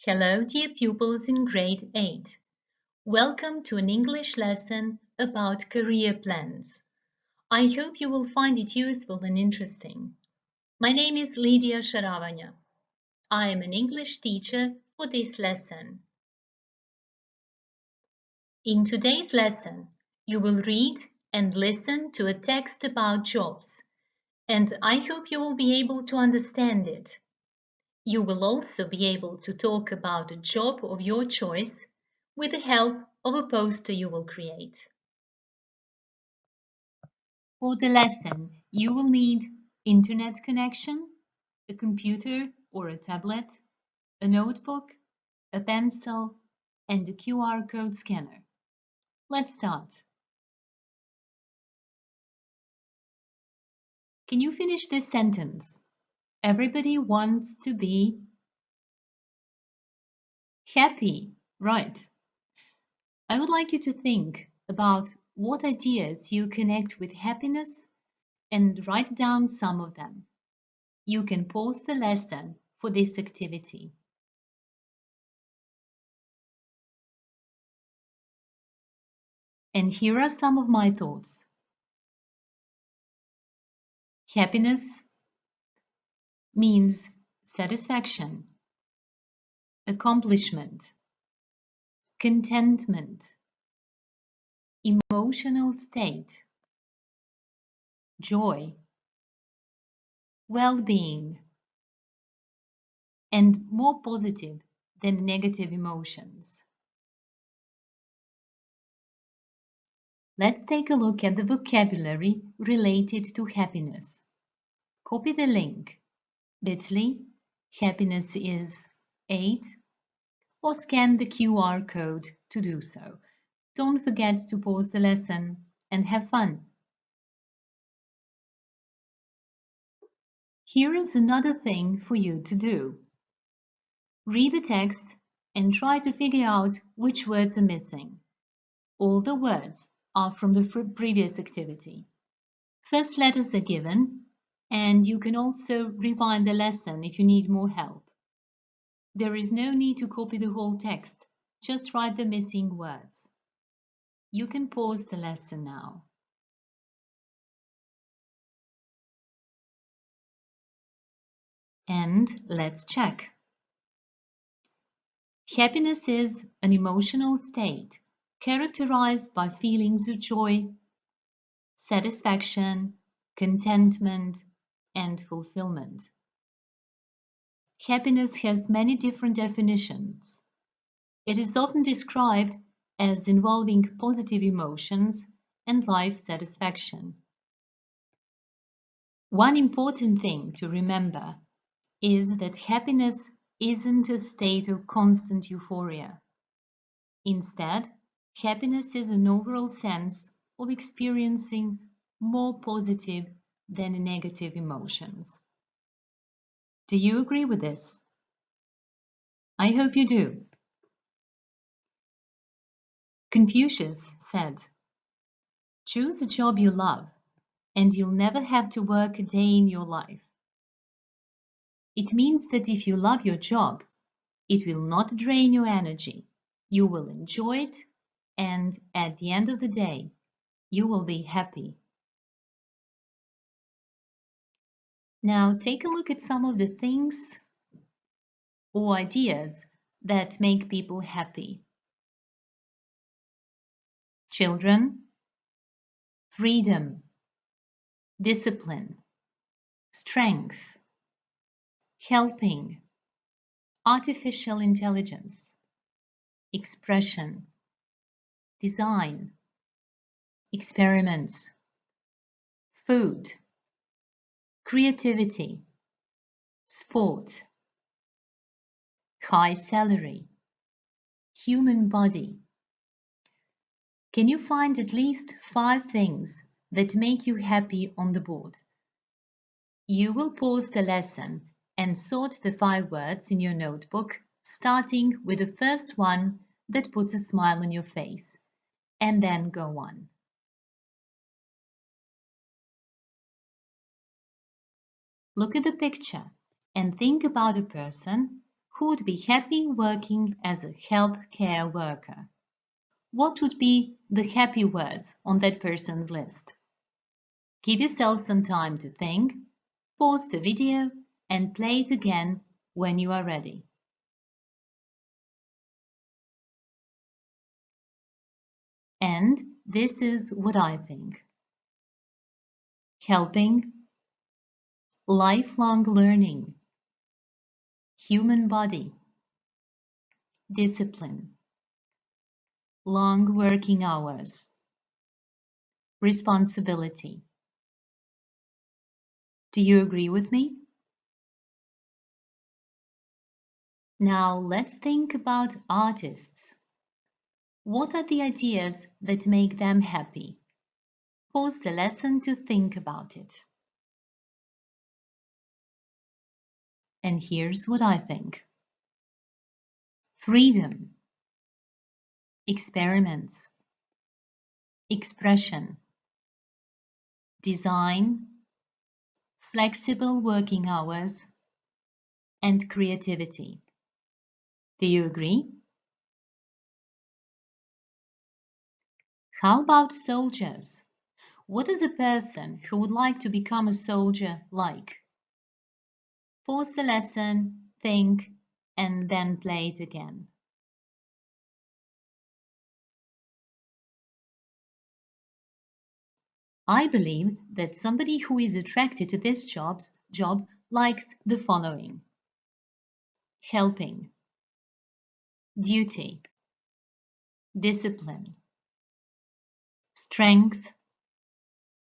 Hello, dear pupils in grade 8. Welcome to an English lesson about career plans. I hope you will find it useful and interesting. My name is Lidija Šaravanja. I am an English teacher for this lesson. In today's lesson, you will read and listen to a text about jobs, and I hope you will be able to understand it. You will also be able to talk about a job of your choice with the help of a poster you will create. For the lesson, you will need internet connection, a computer or a tablet, a notebook, a pencil, and a QR code scanner. Let's start. Can you finish this sentence? Everybody wants to be happy, right? I would like you to think about what ideas you connect with happiness and write down some of them. You can pause the lesson for this activity. And here are some of my thoughts. Happiness means satisfaction, accomplishment, contentment, emotional state, joy, well-being, and more positive than negative emotions. Let's take a look at the vocabulary related to happiness. Copy the link bit.ly happiness is 8 or scan the QR code to do so. Don't forget to pause the lesson and have fun. Here is another thing for you to do. Read the text and try to figure out which words are missing. All the words are from the previous activity. First letters are given, and you can also rewind the lesson if you need more help. There is no need to copy the whole text, just write the missing words. You can pause the lesson now. And let's check. Happiness is an emotional state characterized by feelings of joy, satisfaction, contentment, and fulfillment. Happiness has many different definitions. It is often described as involving positive emotions and life satisfaction. One important thing to remember is that happiness isn't a state of constant euphoria. Instead, happiness is an overall sense of experiencing more positive than negative emotions. Do you agree with this? I hope you do. Confucius said, "Choose a job you love, and you'll never have to work a day in your life." It means that if you love your job, it will not drain your energy. You will enjoy it, and at the end of the day, you will be happy. Now take a look at some of the things or ideas that make people happy. Children, freedom, discipline, strength, helping, artificial intelligence, expression, design, experiments, food, creativity, sport, high salary, human body. Can you find at least 5 things that make you happy on the board? You will pause the lesson and sort the 5 words in your notebook, starting with the first one that puts a smile on your face, and then go on. Look at the picture and think about a person who would be happy working as a healthcare worker? What would be the happy words on that person's list? Give yourself some time to think, pause the video, and play it again when you are ready. And this is what I think. Helping, lifelong learning, human body, discipline, long working hours, responsibility. Do you agree with me? Now let's think about artists. What are the ideas that make them happy? Pause the lesson to think about it. And here's what I think. Freedom, experiments, expression, design, flexible working hours, and creativity. Do you agree? How about soldiers? What is a person who would like to become a soldier like? Pause the lesson, think, and then play it again. I believe that somebody who is attracted to this job likes the following: helping, duty, discipline, strength,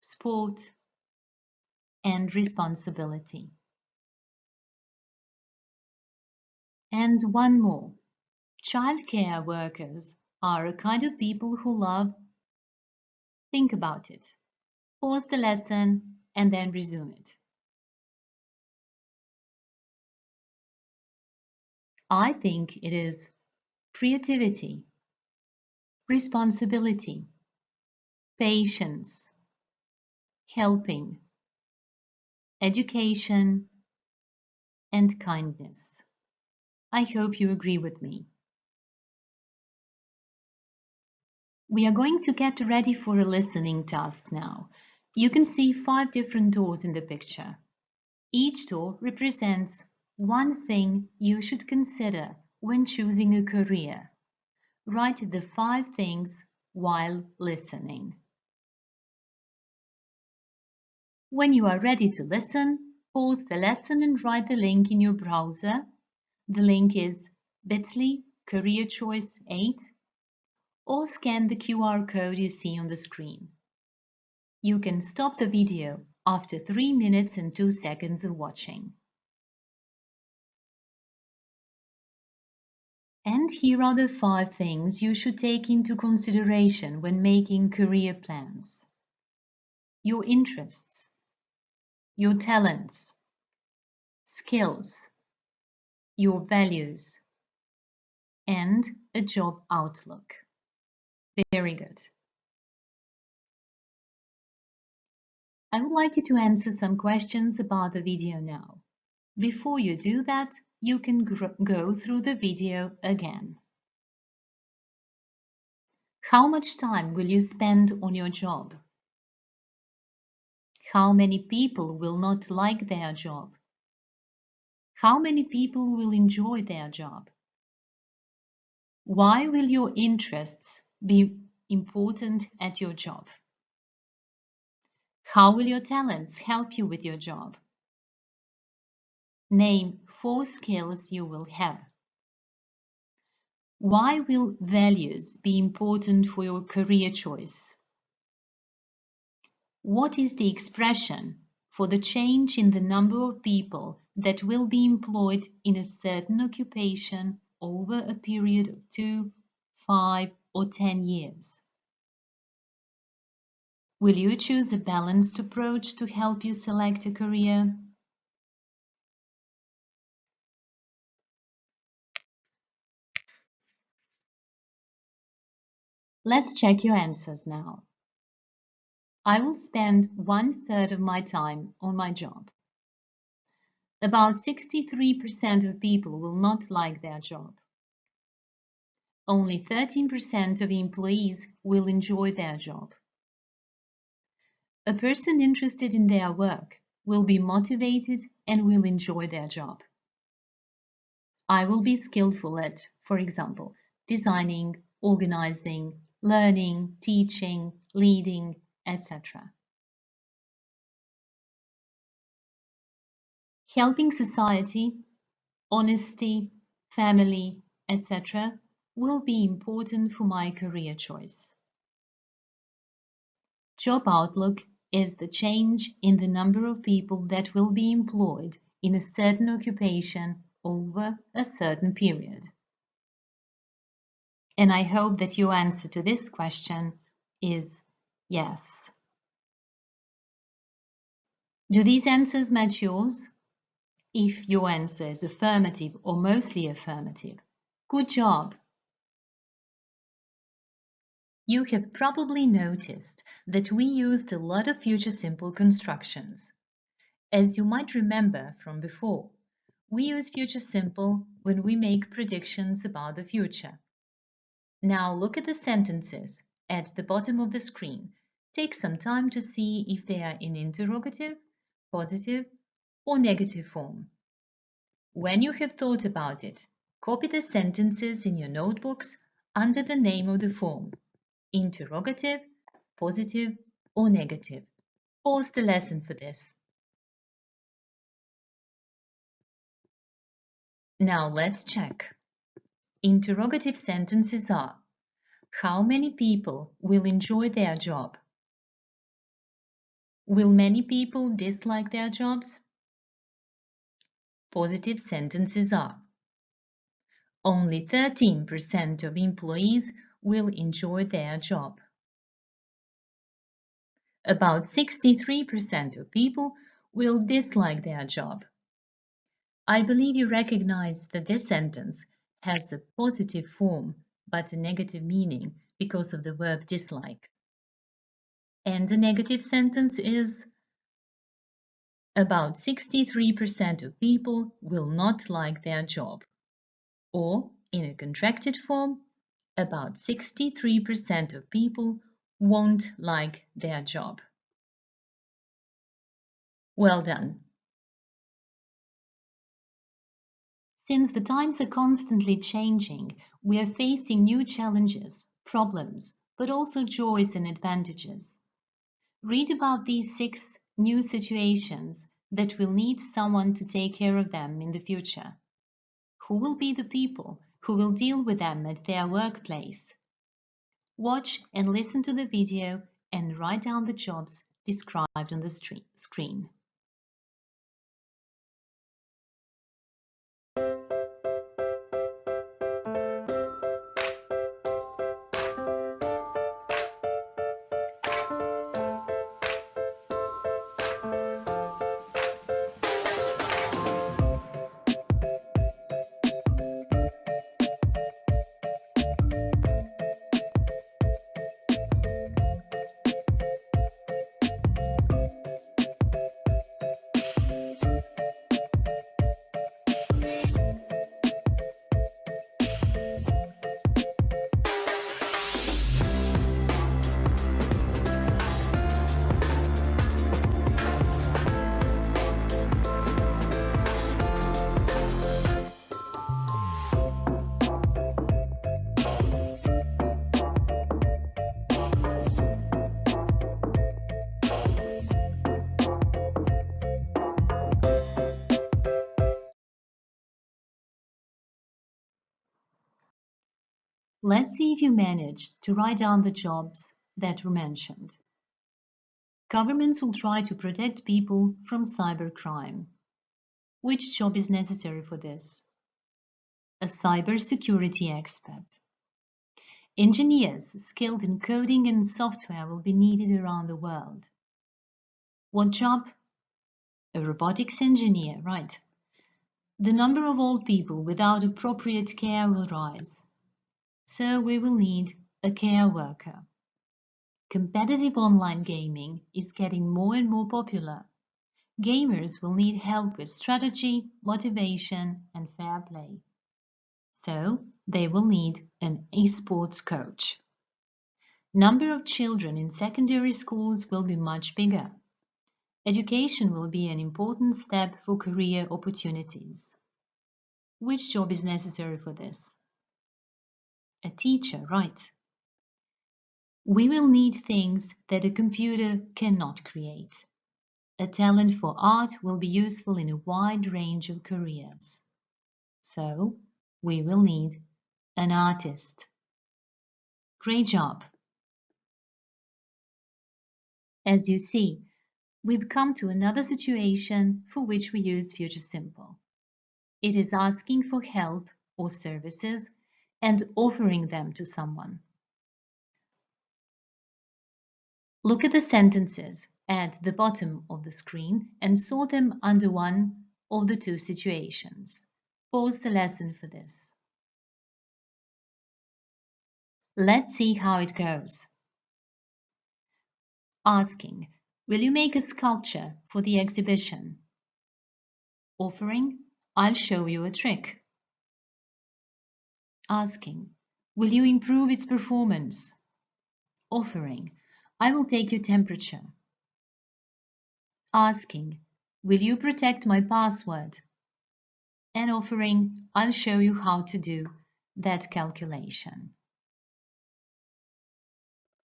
sport, and responsibility. And one more. Childcare workers are a kind of people who love. Think about it. Pause the lesson and then resume it. I think it is creativity, responsibility, patience, helping, education, and kindness. I hope you agree with me. We are going to get ready for a listening task now. You can see 5 different doors in the picture. Each door represents one thing you should consider when choosing a career. Write the 5 things while listening. When you are ready to listen, pause the lesson and write the link in your browser. The link is bit.ly career choice 8, or scan the QR code you see on the screen. You can stop the video after 3 minutes and 2 seconds of watching. And here are the 5 things you should take into consideration when making career plans. Your interests, your talents, skills, your values, and a job outlook. Very good. I would like you to answer some questions about the video now. Before you do that, you can go through the video again. How much time will you spend on your job? How many people will not like their job? How many people will enjoy their job? Why will your interests be important at your job? How will your talents help you with your job? Name 4 skills you will have. Why will values be important for your career choice? What is the expression for the change in the number of people that will be employed in a certain occupation over a period of 2, 5, or 10 years? Will you choose a balanced approach to help you select a career? Let's check your answers now. I will spend 1/3 of my time on my job. About 63% of people will not like their job. Only 13% of employees will enjoy their job. A person interested in their work will be motivated and will enjoy their job. I will be skillful at, for example, designing, organizing, learning, teaching, leading, etc. Helping society, honesty, family, etc. will be important for my career choice. Job outlook is the change in the number of people that will be employed in a certain occupation over a certain period. And I hope that your answer to this question is yes. Do these answers match yours? If your answer is affirmative or mostly affirmative, good job! You have probably noticed that we used a lot of future simple constructions. As you might remember from before, we use future simple when we make predictions about the future. Now look at the sentences at the bottom of the screen. Take some time to see if they are in interrogative, positive, or negative form. When you have thought about it, copy the sentences in your notebooks under the name of the form: interrogative, positive, or negative. Pause the lesson for this. Now let's check. Interrogative sentences are: how many people will enjoy their job? Will many people dislike their jobs? Positive sentences are: only 13% of employees will enjoy their job. About 63% of people will dislike their job. I believe you recognize that this sentence has a positive form but a negative meaning because of the verb dislike. And the negative sentence is: about 63% of people will not like their job. Or, in a contracted form, about 63% of people won't like their job. Well done. Since the times are constantly changing, we are facing new challenges, problems, but also joys and advantages. Read about these 6 new situations that will need someone to take care of them in the future. Who will be the people who will deal with them at their workplace? Watch and listen to the video and write down the jobs described on the screen. Let's see if you managed to write down the jobs that were mentioned. Governments will try to protect people from cybercrime. Which job is necessary for this? A cybersecurity expert. Engineers skilled in coding and software will be needed around the world. What job? A robotics engineer, right. The number of old people without appropriate care will rise. So we will need a care worker. Competitive online gaming is getting more and more popular. Gamers will need help with strategy, motivation, and fair play. So, they will need an esports coach. Number of children in secondary schools will be much bigger. Education will be an important step for career opportunities. Which job is necessary for this? A teacher, right? We will need things that a computer cannot create. A talent for art will be useful in a wide range of careers. So, we will need an artist. Great job! As you see, we've come to another situation for which we use future simple. It is asking for help or services and offering them to someone. Look at the sentences at the bottom of the screen and sort them under one of the two situations. Pause the lesson for this. Let's see how it goes. Asking, will you make a sculpture for the exhibition? Offering, I'll show you a trick. Asking, will you improve its performance? Offering, I will take your temperature. Asking, will you protect my password? And offering, I'll show you how to do that calculation.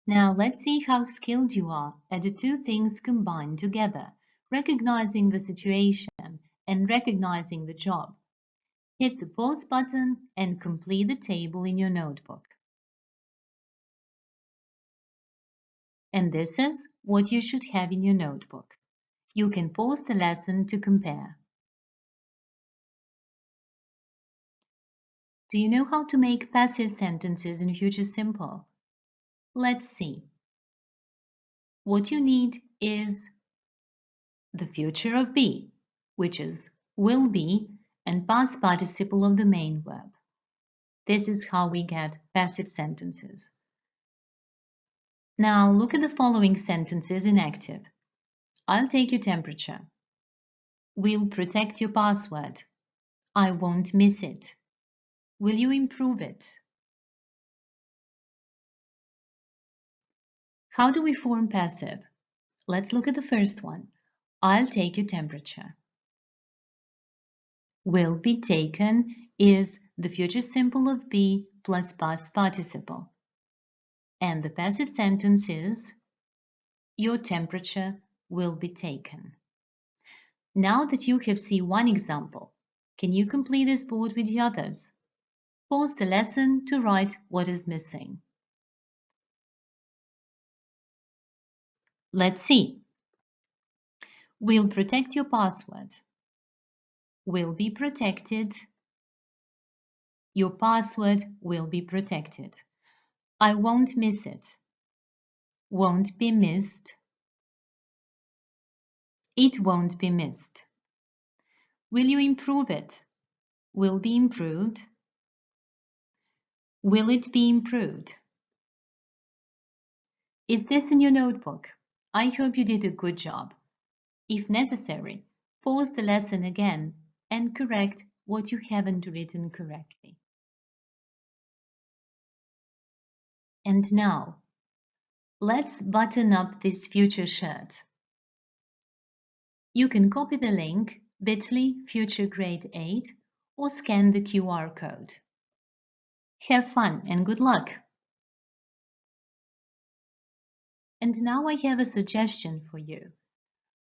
Now let's see how skilled you are at the two things combined together, recognizing the situation and recognizing the job. Hit the pause button and complete the table in your notebook. And this is what you should have in your notebook. You can pause the lesson to compare. Do you know how to make passive sentences in future simple? Let's see. What you need is the future of be, which is will be and past participle of the main verb. This is how we get passive sentences. Now look at the following sentences in active. I'll take your temperature. We'll protect your password. I won't miss it. Will you improve it? How do we form passive? Let's look at the first one. I'll take your temperature. Will be taken is the future simple of be plus past participle. And the passive sentence is your temperature will be taken. Now that you have seen one example, can you complete this board with the others? Pause the lesson to write what is missing. Let's see. We'll protect your password. Will be protected. Your password will be protected. I won't miss it. Won't be missed. It won't be missed. Will you improve it? Will be improved. Will it be improved? Is this in your notebook? I hope you did a good job. If necessary, pause the lesson again and correct what you haven't written correctly. And now, let's button up this future shirt. You can copy the link bit.ly future grade 8 or scan the QR code. Have fun and good luck! And now I have a suggestion for you.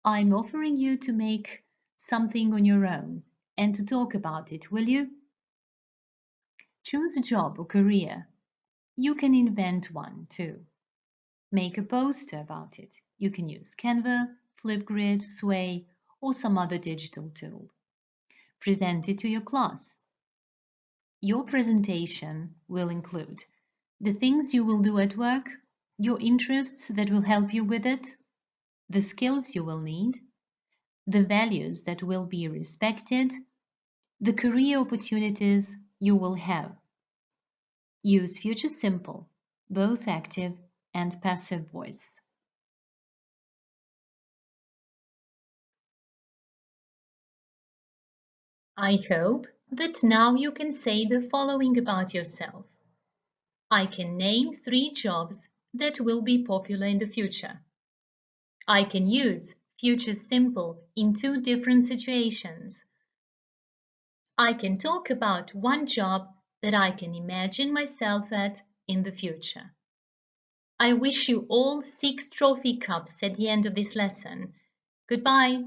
I'm offering you to make something on your own and to talk about it, will you? Choose a job or career. You can invent one too. Make a poster about it. You can use Canva, Flipgrid, Sway, or some other digital tool. Present it to your class. Your presentation will include the things you will do at work, your interests that will help you with it, the skills you will need, the values that will be respected, the career opportunities you will have. Use future simple, both active and passive voice. I hope that now you can say the following about yourself. I can name 3 jobs that will be popular in the future. I can use future simple in 2 different situations. I can talk about 1 job that I can imagine myself at in the future. I wish you all 6 trophy cups at the end of this lesson. Goodbye.